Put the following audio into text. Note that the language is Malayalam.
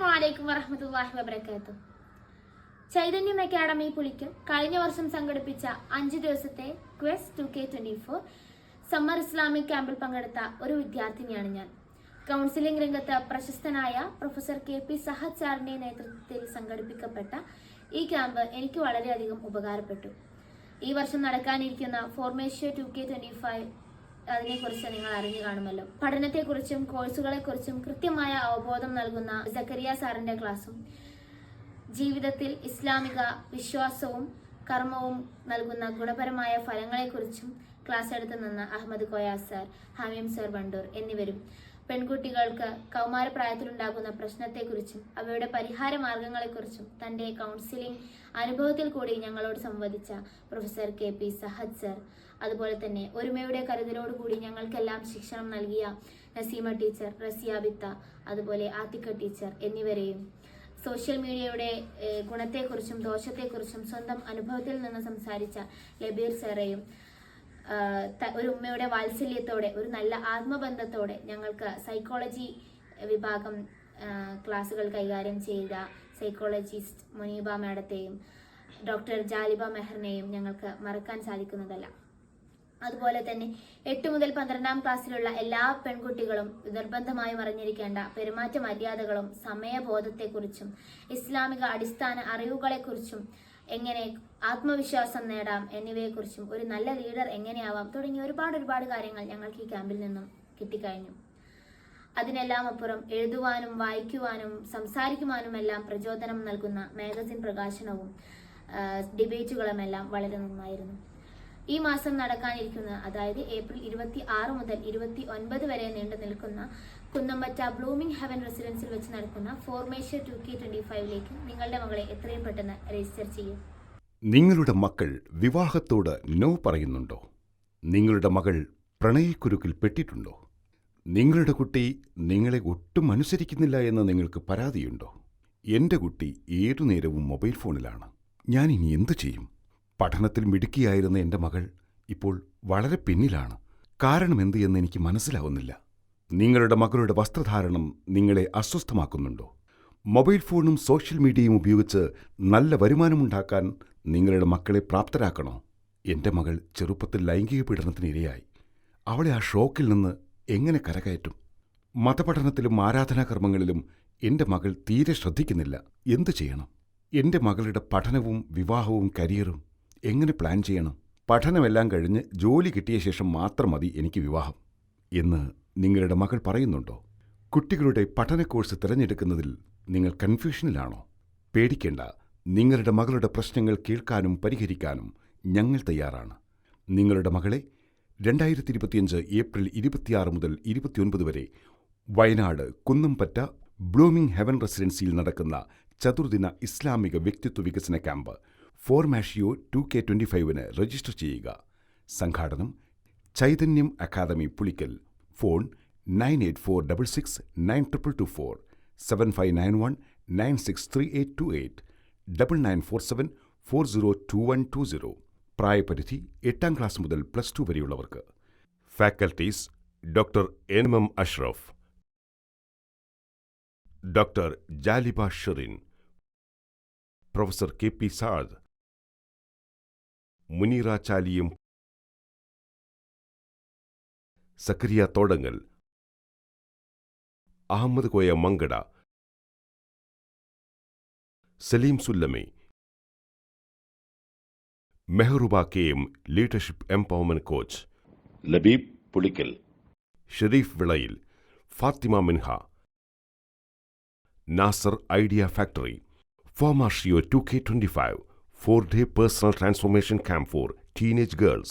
അസ്സലാമുഅലൈക്കും വറഹ്മത്തുള്ളാഹി വബറകാതുഹു. ചൈതന്യം അക്കാഡമി പുളിക്കൽ കഴിഞ്ഞ വർഷം സംഘടിപ്പിച്ച 5 ദിവസത്തെ ക്വസ്റ്റ് 2K24 സമ്മർ ഇസ്ലാമിക് ക്യാമ്പിൽ പങ്കെടുത്ത ഒരു വിദ്യാർത്ഥിനിയാണ് ഞാൻ. കൗൺസിലിംഗ് രംഗത്ത് പ്രശസ്തനായ പ്രൊഫസർ KP സഹദ് സാറിന്റെ നേതൃത്വത്തിൽ സംഘടിപ്പിക്കപ്പെട്ട ഈ ക്യാമ്പ് എനിക്ക് വളരെയധികം ഉപകാരപ്പെട്ടു. ഈ വർഷം നടക്കാനിരിക്കുന്ന ഫോർമേഷ്യ 2K25 അതിനെക്കുറിച്ച് നിങ്ങൾ അറിഞ്ഞു കാണുമല്ലോ. പഠനത്തെക്കുറിച്ചും കോഴ്സുകളെക്കുറിച്ചും കൃത്യമായ അവബോധം നൽകുന്ന സക്കരിയ സാറിന്റെ ക്ലാസും ജീവിതത്തിൽ ഇസ്ലാമിക വിശ്വാസവും കർമ്മവും നൽകുന്ന ഗുണപരമായ ഫലങ്ങളെക്കുറിച്ചും ക്ലാസ് എടുത്തു നിന്ന അഹമ്മദ് കോയ സാർ, ഹമീം സർ വണ്ടൂർ എന്നിവരും പെൺകുട്ടികൾക്ക് കൗമാരപ്രായത്തിലുണ്ടാകുന്ന പ്രശ്നത്തെക്കുറിച്ചും അവയുടെ പരിഹാര മാർഗങ്ങളെക്കുറിച്ചും തന്റെ കൗൺസിലിംഗ് അനുഭവത്തിൽ കൂടി ഞങ്ങളോട് സംവദിച്ച പ്രൊഫസർ KP സഹദ് സർ, അതുപോലെ തന്നെ ഒരുമയുടെ കരുതലോടുകൂടി ഞങ്ങൾക്കെല്ലാം ശിക്ഷണം നൽകിയ നസീമ ടീച്ചർ, റസിയ ബിത്ത, അതുപോലെ ആത്തിക്ക ടീച്ചർ എന്നിവരെയും സോഷ്യൽ മീഡിയയുടെ ഗുണത്തെക്കുറിച്ചും ദോഷത്തെക്കുറിച്ചും സ്വന്തം അനുഭവത്തിൽ നിന്ന് സംസാരിച്ച ലബീർ സാറേയും ഒരു ഉമ്മയുടെ വാത്സല്യത്തോടെ ഒരു നല്ല ആത്മബന്ധത്തോടെ ഞങ്ങൾക്ക് സൈക്കോളജി വിഭാഗം ക്ലാസുകൾ കൈകാര്യം ചെയ്ത സൈക്കോളജിസ്റ്റ് മുനീബ മാഡത്തെയും ഡോക്ടർ ജാലിബ മെഹറിനെയും ഞങ്ങൾക്ക് മറക്കാൻ സാധിക്കുന്നതല്ല. അതുപോലെ തന്നെ 8 മുതൽ 12ാം ക്ലാസ്സിലുള്ള എല്ലാ പെൺകുട്ടികളും നിർബന്ധമായും അറിഞ്ഞിരിക്കേണ്ട പെരുമാറ്റ മര്യാദകളും സമയബോധത്തെക്കുറിച്ചും ഇസ്ലാമിക അടിസ്ഥാന അറിവുകളെക്കുറിച്ചും എങ്ങനെ ആത്മവിശ്വാസം നേടാം എന്നിവയെക്കുറിച്ചും ഒരു നല്ല ലീഡർ എങ്ങനെയാവാം തുടങ്ങിയ ഒരുപാട് കാര്യങ്ങൾ ഞങ്ങൾക്ക് ഈ ക്യാമ്പിൽ നിന്നും കിട്ടിക്കഴിഞ്ഞു. അതിനെല്ലാം അപ്പുറം എഴുതുവാനും വായിക്കുവാനും സംസാരിക്കുവാനുമെല്ലാം പ്രചോദനം നൽകുന്ന മാഗസിൻ പ്രകാശനവും ഡിബേറ്റുകളുമെല്ലാം വളരെ നന്നായിരുന്നു. ഈ മാസം നടക്കാനിരിക്കുന്ന, അതായത് ഏപ്രിൽ 26 മുതൽ 29 വരെ നീണ്ടു നിൽക്കുന്ന കുന്നമ്പറ്റ ബ്ലൂമിംഗ് ഹെവൻ റെസിഡൻസിൽ വെച്ച് നടക്കുന്ന ഫോർമേഷ്യ 2K25ലേക്ക് നിങ്ങളുടെ മകളെ എത്രയും പെട്ടെന്ന് രജിസ്റ്റർ ചെയ്യും. നിങ്ങളുടെ മക്കൾ വിവാഹത്തോട് നോ പറയുന്നുണ്ടോ? നിങ്ങളുടെ മകൾ പ്രണയക്കുരുക്കിൽ പെട്ടിട്ടുണ്ടോ? നിങ്ങളുടെ കുട്ടി നിങ്ങളെ ഒട്ടും അനുസരിക്കുന്നില്ല എന്ന് നിങ്ങൾക്ക് പരാതിയുണ്ടോ? എന്റെ കുട്ടി ഏതു നേരവും മൊബൈൽ ഫോണിലാണ്. ഞാനിനി എന്തു ചെയ്യും? പഠനത്തിൽ മിടുക്കിയായിരുന്ന എന്റെ മകൾ ഇപ്പോൾ വളരെ പിന്നിലാണ്. കാരണമെന്ത് എന്ന് എനിക്ക് മനസ്സിലാവുന്നില്ല. നിങ്ങളുടെ മകളുടെ വസ്ത്രധാരണം നിങ്ങളെ അസ്വസ്ഥമാക്കുന്നുണ്ടോ? മൊബൈൽ ഫോണും സോഷ്യൽ മീഡിയയും ഉപയോഗിച്ച് നല്ല വരുമാനമുണ്ടാക്കാൻ നിങ്ങളുടെ മക്കളെ പ്രാപ്തരാക്കണോ? എന്റെ മകൾ ചെറുപ്പത്തിൽ ലൈംഗിക പീഡനത്തിന് ഇരയായി. അവളെ ആ ഷോക്കിൽ നിന്ന് എങ്ങനെ കരകയറ്റും? മതപഠനത്തിലും ആരാധനാകർമ്മങ്ങളിലും എന്റെ മകൾ തീരെ ശ്രദ്ധിക്കുന്നില്ല. എന്തു ചെയ്യണം? എന്റെ മകളുടെ പഠനവും വിവാഹവും കരിയറും എങ്ങനെ പ്ലാൻ ചെയ്യണം? പഠനമെല്ലാം കഴിഞ്ഞ് ജോലി കിട്ടിയ ശേഷം മാത്രം മതി എനിക്ക് വിവാഹം എന്ന് നിങ്ങളുടെ മകൾ പറയുന്നുണ്ടോ? കുട്ടികളുടെ പഠന കോഴ്സ് തിരഞ്ഞെടുക്കുന്നതിൽ നിങ്ങൾ കൺഫ്യൂഷനിലാണോ? പേടിക്കേണ്ട, നിങ്ങളുടെ മകളുടെ പ്രശ്നങ്ങൾ കേൾക്കാനും പരിഹരിക്കാനും ഞങ്ങൾ തയ്യാറാണ്. നിങ്ങളുടെ മകളെ 2025 ഏപ്രിൽ 26 മുതൽ 29 വരെ വയനാട് കുന്നംപറ്റ ബ്ലൂമിംഗ് ഹെവൻ റെസിഡൻസിയിൽ നടക്കുന്ന ചതുർദിന ഇസ്ലാമിക വ്യക്തിത്വ വികസന ക്യാമ്പ് ഫോർമാഷ്യോ 2K25 രജിസ്റ്റർ ചെയ്യുക. സംഘാടനം ചൈതന്യം അക്കാദമി പുളിക്കൽ. ഫോൺ 9846692224 7591963828 9947402120. പ്രായപരിധി 8ാം ക്ലാസ് മുതൽ +2 വരെയുള്ളവർക്ക്. Faculties doctor MM Ashraf, doctor Jaliba Sherin, professor KP Saad, Muneera Chaliyam, Sakkariya Thodangal, Ahammed Koya Mankada, Saleem Sullame, Meharuba KM leadership empowerment coach, Labeeb Pulikkal, Sherif Vilayil, Fathima Minha, Nasar idea factory. ഫോർമാഷ്യോ 2K25 4-day personal transformation camp for teenage girls.